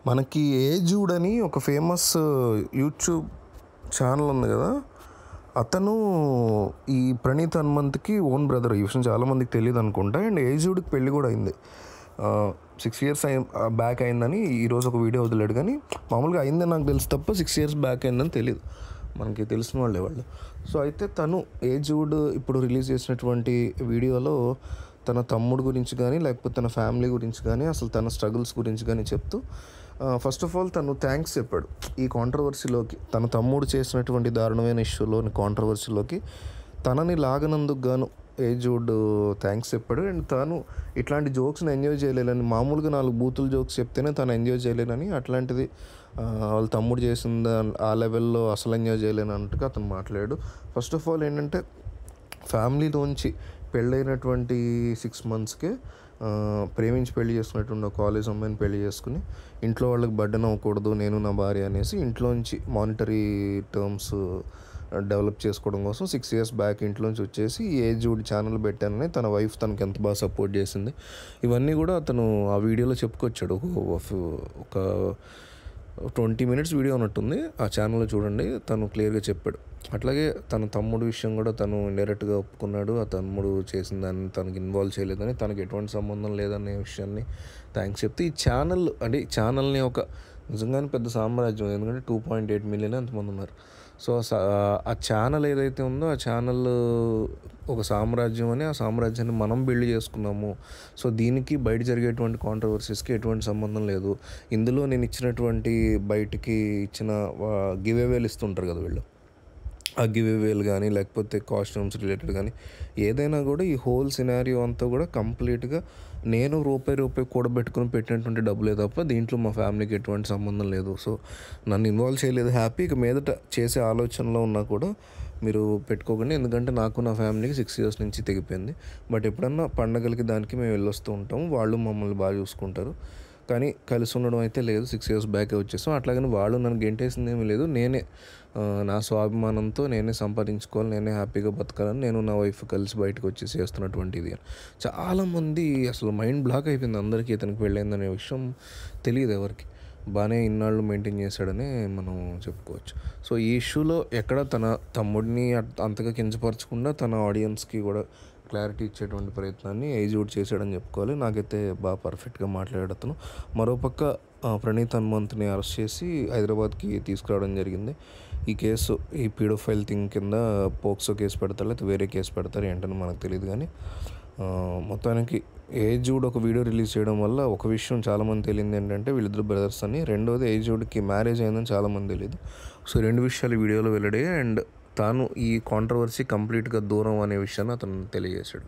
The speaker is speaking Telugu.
మనకి ఏజూడ్ అని ఒక ఫేమస్ యూట్యూబ్ ఛానల్ ఉంది కదా. అతను ఈ ప్రణీత్ హనుమంత్కి ఓన్ బ్రదర్. ఈ విషయం చాలామందికి తెలియదు అనుకుంటా. అండ్ ఏజూడ్కి పెళ్ళి కూడా అయింది. 6 years బ్యాక్ అయిందని ఈరోజు ఒక వీడియో వదిలేడు. కానీ మామూలుగా అయిందని నాకు తెలుసు తప్ప 6 years బ్యాక్ అయిందని తెలియదు. మనకి తెలిసిన వాళ్ళు. సో అయితే తను ఏజూడ్ ఇప్పుడు రిలీజ్ చేసినటువంటి వీడియోలో తన తమ్ముడు గురించి కానీ లేకపోతే తన ఫ్యామిలీ గురించి కానీ అసలు తన స్ట్రగుల్స్ గురించి కానీ చెప్తూ ఫస్ట్ ఆఫ్ ఆల్ తను థ్యాంక్స్ చెప్పాడు. ఈ కాంట్రవర్సీలోకి తన తమ్ముడు చేసినటువంటి దారుణమైన ఇష్యూలోని కాంట్రవర్సీలోకి తనని లాగనందుకు గాను ఏజూడ్ థ్యాంక్స్ చెప్పాడు. అండ్ తాను ఇట్లాంటి జోక్స్ని ఎంజాయ్ చేయలేదని, మామూలుగా 4 బూతులు జోక్స్ చెప్తేనే తను ఎంజాయ్ చేయలేనని, అట్లాంటిది వాళ్ళ తమ్ముడు చేసింది ఆ లెవెల్లో అసలు ఎంజాయ్ చేయలేని అన్నట్టుగా అతను మాట్లాడాడు. ఫస్ట్ ఆఫ్ ఆల్ ఏంటంటే ఫ్యామిలీలోంచి పెళ్ళైనటువంటి 6 monthsకే ప్రేమించి పెళ్లి చేసుకున్నటువంటి కాలేజ్ అమ్మాయిని పెళ్లి చేసుకుని ఇంట్లో వాళ్ళకి బర్డెన్ అవ్వకూడదు నేను నా భార్య అనేసి ఇంట్లోంచి మానిటరీ టర్మ్స్ డెవలప్ చేసుకోవడం కోసం 6 years బ్యాక్ ఇంట్లోంచి వచ్చేసి ఏజూడ్ ఛానల్ పెట్టానని తన వైఫ్ తనకి ఎంత బాగా సపోర్ట్ చేసింది, ఇవన్నీ కూడా అతను ఆ వీడియోలో చెప్పుకొచ్చాడు. ఒక 20 minutes వీడియో ఉన్నట్టుంది, ఆ ఛానల్లో చూడండి. తను క్లియర్గా చెప్పాడు. అట్లాగే తన తమ్ముడు విషయం కూడా తను ఇండైరెక్ట్గా ఒప్పుకున్నాడు. ఆ తమ్ముడు చేసిన దాన్ని తనకి ఇన్వాల్వ్ చేయలేదని, తనకి ఎటువంటి సంబంధం లేదనే విషయాన్ని థ్యాంక్స్ చెప్తే ఈ ఛానల్ని ఒక నిజంగానే పెద్ద సామ్రాజ్యం. ఎందుకంటే 2.8 million అంతమంది ఉన్నారు. సో ఆ ఛానల్ ఏదైతే ఉందో ఆ ఛానల్ ఒక సామ్రాజ్యం అని, ఆ సామ్రాజ్యాన్ని మనం బిల్డ్ చేసుకున్నాము. సో దీనికి బయట జరిగేటువంటి కాంట్రవర్సీస్కి ఎటువంటి సంబంధం లేదు. ఇందులో నేను ఇచ్చినటువంటి బయటికి ఇచ్చిన గివ్ అవేలు ఇస్తుంటారు కదా వీళ్ళు, ఆ గివ్ అవేలు కానీ లేకపోతే కాస్ట్యూమ్స్ రిలేటెడ్ కానీ ఏదైనా కూడా ఈ హోల్ సినారియో అంతా కూడా కంప్లీట్గా నేను రూపాయి కూడబెట్టుకుని పెట్టినటువంటి డబ్బులే తప్ప దీంట్లో మా ఫ్యామిలీకి ఎటువంటి సంబంధం లేదు. సో నన్ను ఇన్వాల్వ్ చేయలేదు, హ్యాపీ. ఇక మీదట చేసే ఆలోచనలో ఉన్నా కూడా మీరు పెట్టుకోకండి. ఎందుకంటే నాకు నా ఫ్యామిలీకి 6 years నుంచి తెగిపోయింది. బట్ ఎప్పుడన్నా పండగలకి దానికి మేము వెళ్ళొస్తూ ఉంటాము, వాళ్ళు మమ్మల్ని బాగా చూసుకుంటారు. కానీ కలిసి ఉండడం అయితే లేదు. 6 years బ్యాకే వచ్చేసాం. అట్లాగని వాళ్ళు నన్ను గెంటేసింది ఏమీ లేదు. నేనే నా స్వాభిమానంతో నేనే సంపాదించుకోవాలి, నేనే హ్యాపీగా బతకాలని నేను నా వైఫ్ కలిసి బయటకు వచ్చేసి చేస్తున్నటువంటిది. చాలామంది అసలు మైండ్ బ్లాక్ అయిపోయింది అందరికీ. ఇతనికి పెళ్ళైందనే విషయం తెలియదు ఎవరికి. బాగానే ఇన్నాళ్ళు మెయింటైన్ చేశాడని మనం చెప్పుకోవచ్చు. సో ఈ ఇష్యూలో ఎక్కడ తన తమ్ముడిని అంతగా కించపరచకుండా తన ఆడియన్స్కి కూడా క్లారిటీ ఇచ్చేటువంటి ప్రయత్నాన్ని ఏజూడ్ చేశాడని చెప్పుకోవాలి. నాకైతే బాగా పర్ఫెక్ట్గా మాట్లాడాడు అతను. మరోపక్క ప్రణీత్ హనుమంత్ని అరెస్ట్ చేసి హైదరాబాద్కి తీసుకురావడం జరిగింది. ఈ కేసు ఈ పీడోఫైల్ థింగ్ కింద పోక్సో కేసు పెడతారు, లేకపోతే వేరే కేసు పెడతారు ఏంటని మనకు తెలియదు. కానీ మొత్తానికి ఏజూడ్ ఒక వీడియో రిలీజ్ చేయడం వల్ల ఒక విషయం చాలామంది తెలియదు ఏంటంటే వీళ్ళిద్దరు బ్రదర్స్ అని. రెండోది ఏజూడ్కి మ్యారేజ్ అయిందని చాలామంది తెలియదు. సో 2 విషయాలు ఈ వీడియోలో వెల్లడే. అండ్ తాను ఈ కాంట్రవర్సీ కంప్లీట్గా దూరం అనే విషయాన్ని అతను తెలియజేశాడు.